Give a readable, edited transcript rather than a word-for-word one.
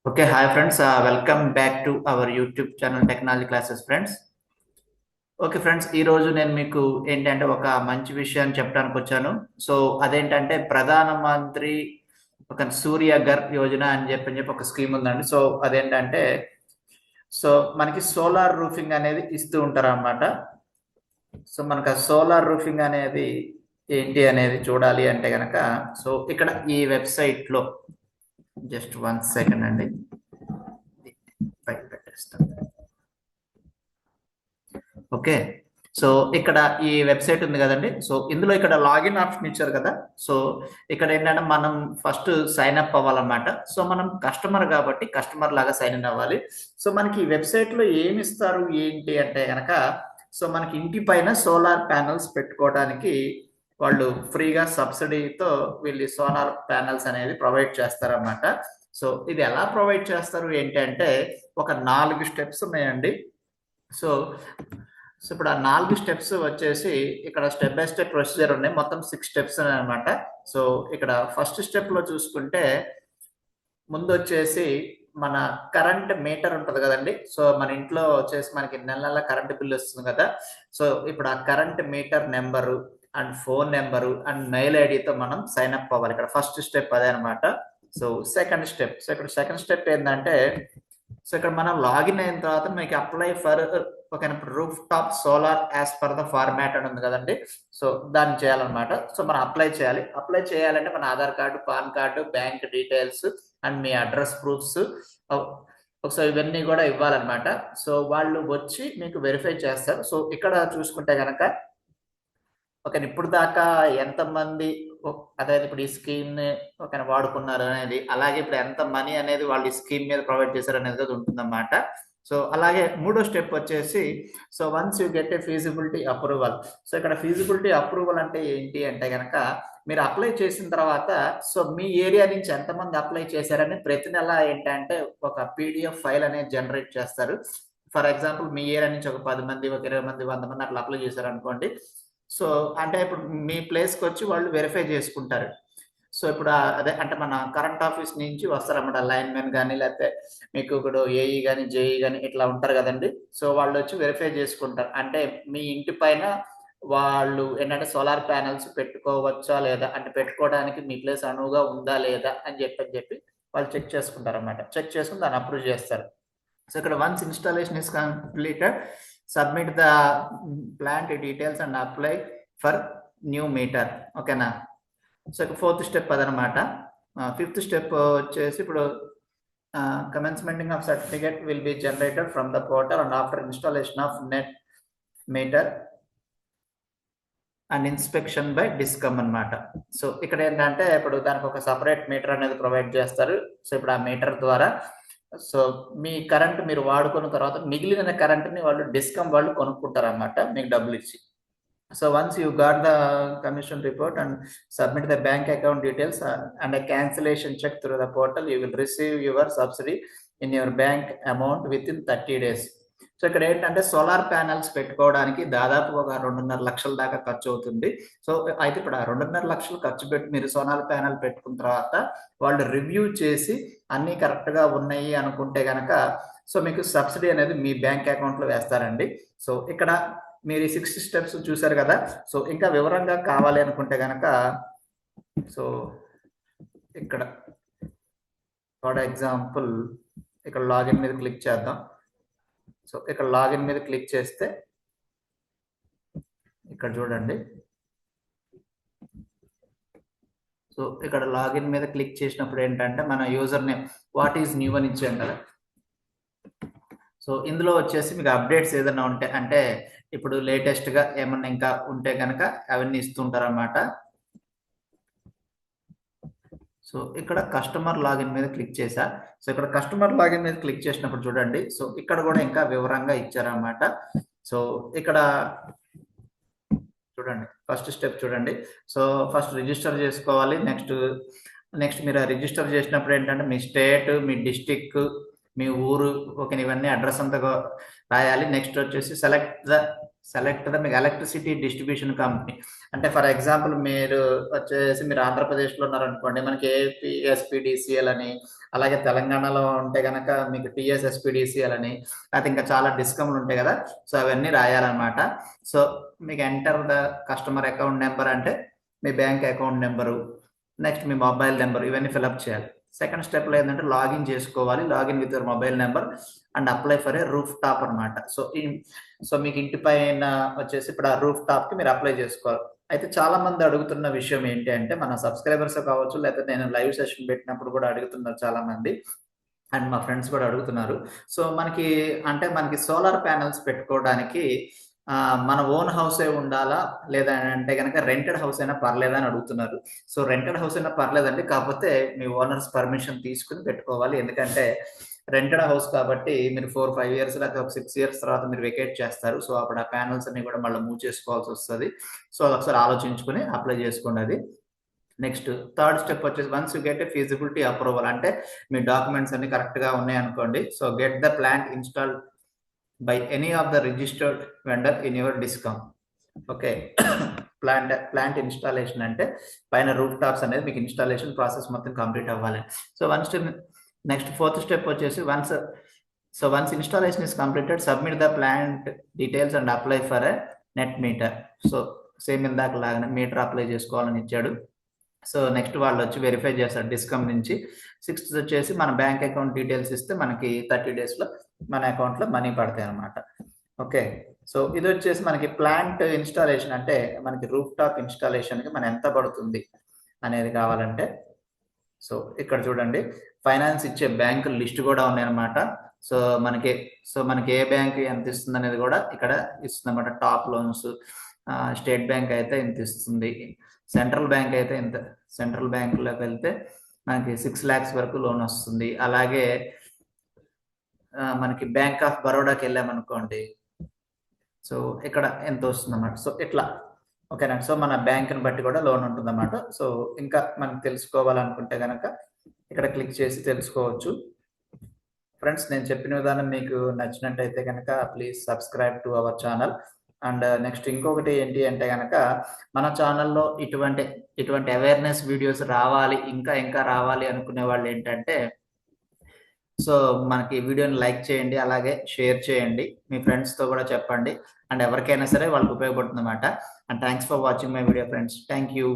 Okay, hi friends. Welcome back to our YouTube channel Technology Classes, friends. Okay friends, ఈ రోజు నేను మీకు ఏంటంటే ఒక మంచి విషయాన్ని చెప్పడానికి వచ్చాను. సో అదేంటంటే ప్రధానమంత్రి ఒక సూర్యఘర్ యోజన అని చెప్పి ఒక స్కీమ్ ఉందండి. సో అదేంటంటే సో మనకి సోలార్ రూఫింగ్ అనేది ఇస్తూ ఉంటారు అన్నమాట. సో మనకు ఆ సోలార్ రూఫింగ్ అనేది ఏంటి అనేది చూడాలి అంటే కనుక సో ఇక్కడ ఈ వెబ్సైట్లో జస్ట్ 1 సెకండ్ అండి, పైకి పెట్టేస్తాను. ఓకే, సో ఇక్కడ ఈ వెబ్సైట్ ఉంది కదండి. సో ఇందులో ఇక్కడ లాగిన్ ఆప్షన్ ఇచ్చారు కదా. సో ఇక్కడ ఏంటంటే మనం ఫస్ట్ సైన్ అప్ అవ్వాలన్నమాట. సో మనం కస్టమర్ కాబట్టి కస్టమర్ లాగా సైన్ ఇన్ అవ్వాలి. సో మనకి ఈ వెబ్సైట్లో ఏమి ఇస్తారు ఏంటి అంటే కనుక సో మనకి ఇంటి పైన సోలార్ ప్యానల్స్ పెట్టుకోవడానికి వాళ్ళు ఫ్రీగా సబ్సిడీతో వీళ్ళు సోలార్ ప్యానల్స్ అనేది ప్రొవైడ్ చేస్తారన్నమాట. సో ఇది ఎలా ప్రొవైడ్ చేస్తారు ఏంటి అంటే ఒక 4 స్టెప్స్ ఉన్నాయండి. సో సో ఇప్పుడు ఆ 4 స్టెప్స్ వచ్చేసి ఇక్కడ స్టెప్ బై స్టెప్ ప్రొసీజర్ ఉన్నాయి. మొత్తం 6 స్టెప్స్ అనమాట. సో ఇక్కడ ఫస్ట్ స్టెప్ లో చూసుకుంటే ముందు వచ్చేసి మన కరెంట్ మీటర్ ఉంటుంది కదండి. సో మన ఇంట్లో వచ్చేసి మనకి నెల నెల కరెంట్ బిల్ వస్తుంది కదా. సో ఇప్పుడు ఆ current meter number and phone number and mail ఐడితో మనం సైన్ అప్ అవ్వాలి. ఇక్కడ ఫస్ట్ స్టెప్ అదే అనమాట. సో సెకండ్ స్టెప్, సో ఇక్కడ సెకండ్ స్టెప్ ఏంటంటే సో ఇక్కడ మనం లాగిన్ అయిన తర్వాత మీకు అప్లై ఫర్ ఒక roof top solar as per the format అని ఉంది కదండి. సో దాన్ని చేయాలన్నమాట. సో మనం అప్లై చేయాలి. అప్లై చేయాలంటే మన Aadhaar card, pan card, bank details and me address proofs ఒకసారి ఇవన్నీ కూడా ఇవ్వాలన్నమాట. సో వాళ్ళు వచ్చి మీకు వెరిఫై చేస్తారు. సో ఇక్కడ చూసుకుంటే కనుక ఓకే, ఇప్పుడు దాకా ఎంతమంది అதாவது ఇప్పుడు ఈ స్కీమ్ ని ఒక వాడుకున్నారు అనేది, అలాగే ఇప్పుడు ఎంత మనీ అనేది వాళ్ళు ఈ స్కీమ్ మీద ప్రొవైడ్ చేశారు అనేది ఉంటుందన్నమాట. సో అలాగే మూడో స్టెప్ వచ్చేసి so once you get a feasibility approval. So ఇక్కడ ఫీజిబిలిటీ అప్రూవల్ అంటే ఏంటి అంటే కనుక మీరు అప్లై చేసిన తర్వాత సో మీ ఏరియా నుంచి ఎంతమంది అప్లై చేశారని ప్రతి నెల ఏంటంటే ఒక పీడిఎఫ్ ఫైల్ అనేది జనరేట్ చేస్తారు. ఫర్ ఎగ్జాంపుల్ మీ ఏరియా నుంచి ఒక 10 మంది, ఒక 20 మంది, 100 మంది అట్లా అప్లై చేశారు అనుకోండి. సో అంటే ఇప్పుడు మీ ప్లేస్కి వచ్చి వాళ్ళు వెరిఫై చేసుకుంటారు. సో ఇప్పుడు అదే అంటే మన కరెంట్ ఆఫీస్ నుంచి వస్తారన్నమాట. లైన్మెన్ కానీ లేకపోతే మీకు ఇప్పుడు ఏఈ కానీ జేఈ కానీ ఇట్లా ఉంటారు కదండి. సో వాళ్ళు వచ్చి వెరిఫై చేసుకుంటారు. అంటే మీ ఇంటి పైన వాళ్ళు ఏంటంటే సోలార్ ప్యానల్స్ పెట్టుకోవచ్చా లేదా, అంటే పెట్టుకోవడానికి మీ ప్లేస్ అనువుగా ఉందా లేదా అని చెప్పి వాళ్ళు చెక్ చేసుకుంటారు అన్నమాట. చెక్ చేసుకుని దాన్ని అప్రూవ్ చేస్తారు. సో ఇక్కడ once installation is completed, submit the plant details and apply for new meter. ఓకేనా. సో ఫోర్త్ స్టెప్ అదనమాట. ఫిఫ్త్ స్టెప్ వచ్చేసి ఇప్పుడు commencement of certificate will be generated from the portal and after installation of net meter and inspection by discom అనమాట. So ఇక్కడ ఏంటంటే ఇప్పుడు దానికి ఒక సపరేట్ మీటర్ అనేది ప్రొవైడ్ చేస్తారు. సో ఇప్పుడు ఆ మీటర్ ద్వారా సో మీ కరెంట్ మీరు వాడుకున్న తర్వాత మిగిలిన కరెంట్ని వాళ్ళు డిస్కమ్ వాళ్ళు కొనుక్కుంటారు అనమాట మీకు డబ్బులు ఇచ్చి. So once you got the commission report and submit the bank account details and cancellation cheque through the portal, you will receive your subsidy in your bank amount within 30 days. So ఇక్కడ ఏంటంటే solar panels పెట్టుకోవడానికి దాదాపు ఒక 2.5 లక్షల దాకా ఖర్చు అవుతుంది. So అయితే ఇప్పుడు ఆ 2.5 లక్షలు ఖర్చు పెట్టి మీరు సోలార్ ప్యానల్ పెట్టుకున్న తర్వాత వాళ్ళు రివ్యూ చేసి అన్ని కరెక్ట్ గా ఉన్నాయి అనుకుంటే గనక సో మీకు సబ్సిడీ అనేది మీ బ్యాంక్ అకౌంట్ లో వేస్తారండి. సో ఇక్కడ మీరు 6 స్టెప్స్ చూసారు కదా. సో ఇంకా వివరంగా కావాలి అనుకుంటే గనక సో ఇక్కడ ఫర్ ఎగ్జాంపుల్ ఇక్కడ లాగిన్ మీద క్లిక్ చేద్దాం. సో ఇక్కడ లాగిన్ మీద క్లిక్ చేస్తే ఇక్కడ చూడండి. సో ఇక్కడ లాగిన్ మీద క్లిక్ చేసినప్పుడు ఏంటంటే మన user name what is new అని ఇచ్చాం కదా. సో ఇందులో వచ్చేసి మీకు అప్డేట్స్ ఏదైనా ఉంటే అంటే ఇప్పుడు లేటెస్ట్ గా ఏమన్నా ఇంకా ఉంటే కనుక అవన్నీ ఇస్తుంటారు అన్నమాట. సో ఇక్కడ కస్టమర్ లాగిన్ మీద క్లిక్ చేశా. సో ఇక్కడ కస్టమర్ లాగిన్ మీద క్లిక్ చేసినప్పుడు చూడండి. సో ఇక్కడ కూడా ఇంకా వివరంగా ఇచ్చారన్నమాట. సో ఇక్కడ చూడండి ఫస్ట్ స్టెప్ చూడండి. సో ఫస్ట్ రిజిస్టర్ చేసుకోవాలి. నెక్స్ట్ మీరు రిజిస్టర్ చేసినప్పుడు ఏంటంటే మీ స్టేట్, మీ డిస్టిక్, మీ ఊరు, ఓకే, ఇవన్నీ అడ్రస్ అంతా రాయాలి. నెక్స్ట్ వచ్చేసి సెలెక్ట్ ద మీకు ఎలక్ట్రిసిటీ డిస్ట్రిబ్యూషన్ కంపెనీ. అంటే ఫర్ ఎగ్జాంపుల్ మీరు వచ్చేసి మీరు ఆంధ్రప్రదేశ్లో ఉన్నారనుకోండి, మనకి ఏపీ ఎస్పీడీసీఎల్ అని, అలాగే తెలంగాణలో ఉంటే కనుక మీకు టీఎస్ఎస్పీడీసీఎల్ అని, అది ఇంకా చాలా డిస్కమ్లు ఉంటాయి కదా. సో అవన్నీ రాయాలన్నమాట. సో మీకు enter the customer account number అంటే మీ బ్యాంక్ అకౌంట్ నెంబరు, నెక్స్ట్ మీ మొబైల్ నెంబర్, ఇవన్నీ ఫిల్అప్ చేయాలి. సెకండ్ స్టెప్లో ఏంటంటే లాగిన్ చేసుకోవాలి. Login with your mobile number and apply for a roof top అనమాట. సో మీకు ఇంటి పైన వచ్చేసి ఇప్పుడు ఆ రూఫ్ టాప్ కి మీరు అప్లై చేసుకోవాలి. అయితే చాలా మంది అడుగుతున్న విషయం ఏంటి అంటే, మన సబ్స్క్రైబర్స్ కావచ్చు, లేకపోతే నేను లైవ్ సెషన్ పెట్టినప్పుడు కూడా అడుగుతున్నారు చాలా మంది, అండ్ మా ఫ్రెండ్స్ కూడా అడుగుతున్నారు. సో మనకి సోలార్ ప్యానెల్స్ పెట్టుకోవడానికి మన ఓన్ హౌసే ఉండాలా, లేదా అంటే కనుక రెంటెడ్ హౌస్ అయినా పర్లేదా అని అడుగుతున్నారు. సో రెంటెడ్ హౌస్ అయినా పర్లేదండి, కాకపోతే మీ ఓనర్స్ పర్మిషన్ తీసుకుని పెట్టుకోవాలి. ఎందుకంటే రెంటెడ్ హౌస్ కాబట్టి మీరు 4-5 ఇయర్స్ లేకపోతే ఒక 6 ఇయర్స్ తర్వాత మీరు వెకేట్ చేస్తారు. సో అప్పుడు ఆ ప్యానల్స్ అన్ని కూడా మళ్ళీ మూవ్ చేసుకోవాల్సి వస్తుంది. సో ఒకసారి ఆలోచించుకుని అప్లై చేసుకోండి అది. నెక్స్ట్ థర్డ్ స్టెప్ వచ్చేసి once you get a feasibility approval, అంటే మీ డాక్యుమెంట్స్ అన్ని కరెక్ట్గా ఉన్నాయి అనుకోండి. So get the plant install by any of the registered vendor in your discom. Okay, plant installation అంటే పైన రూఫ్ టాప్స్ అనేది మీకు ఇన్స్టాలేషన్ ప్రాసెస్ మొత్తం కంప్లీట్ అవ్వాలి. సో నెక్స్ట్ ఫోర్త్ స్టెప్ వచ్చేసి once installation is completed, submit the plant details and apply for a net meter. So same ఇందాక లాగానే metre apply చేసుకోవాలని ఇచ్చాడు. సో నెక్స్ట్ వాళ్ళు వచ్చి వెరిఫై చేస్తారు డిస్కమ్ నుంచి. 6th వచ్చేసి మన బ్యాంక్ అకౌంట్ డీటెయిల్స్ ఇస్తే మనకి 30 డేస్లో మన అకౌంట్లో మనీ పడతాయి అనమాట. ఓకే, సో ఇది వచ్చేసి మనకి ప్లాంట్ ఇన్స్టాలేషన్ అంటే మనకి రూఫ్ టాప్ ఇన్స్టాలేషన్కి మన ఎంత పడుతుంది అనేది కావాలంటే, సో ఇక్కడ చూడండి ఫైనాన్స్ ఇచ్చే బ్యాంకుల లిస్ట్ కూడా ఉన్నాయన్నమాట. సో మనకి ఏ బ్యాంక్ ఎంత ఇస్తుంది అనేది కూడా ఇక్కడ ఇస్తుంది అనమాట. టాప్ లోన్స్ స్టేట్ బ్యాంక్ అయితే ఇంత ఇస్తుంది, సెంట్రల్ బ్యాంక్ అయితే ఇంత, సెంట్రల్ బ్యాంకులోకి వెళ్తే మనకి 6 lakhs వరకు లోన్ వస్తుంది. అలాగే మనకి బ్యాంక్ ఆఫ్ బరోడాకి వెళ్ళామనుకోండి, సో ఇక్కడ ఎంత వస్తుంది అన్నమాట. సో ఇట్లా ఓకేనా. సో మన బ్యాంక్ని బట్టి కూడా లోన్ ఉంటుంది అన్నమాట. సో ఇంకా మనకి తెలుసుకోవాలనుకుంటే కనుక ఇక్కడ క్లిక్ చేసి తెలుసుకోవచ్చు. ఫ్రెండ్స్, నేను చెప్పిన విధానం మీకు నచ్చినట్టయితే కనుక please subscribe to our channel. And next ఇంకొకటి ఏంటి అంటే కనుక మన ఛానల్లో ఇటువంటి అవేర్నెస్ వీడియోస్ రావాలి, ఇంకా రావాలి అనుకునే వాళ్ళు ఏంటంటే, సో మనకి వీడియోని లైక్ చేయండి, అలాగే షేర్ చేయండి, మీ ఫ్రెండ్స్తో కూడా చెప్పండి, అండ్ ఎవరికైనా సరే వాళ్ళకి ఉపయోగపడుతుంది అనమాట. And thanks for watching my video friends. Thank you.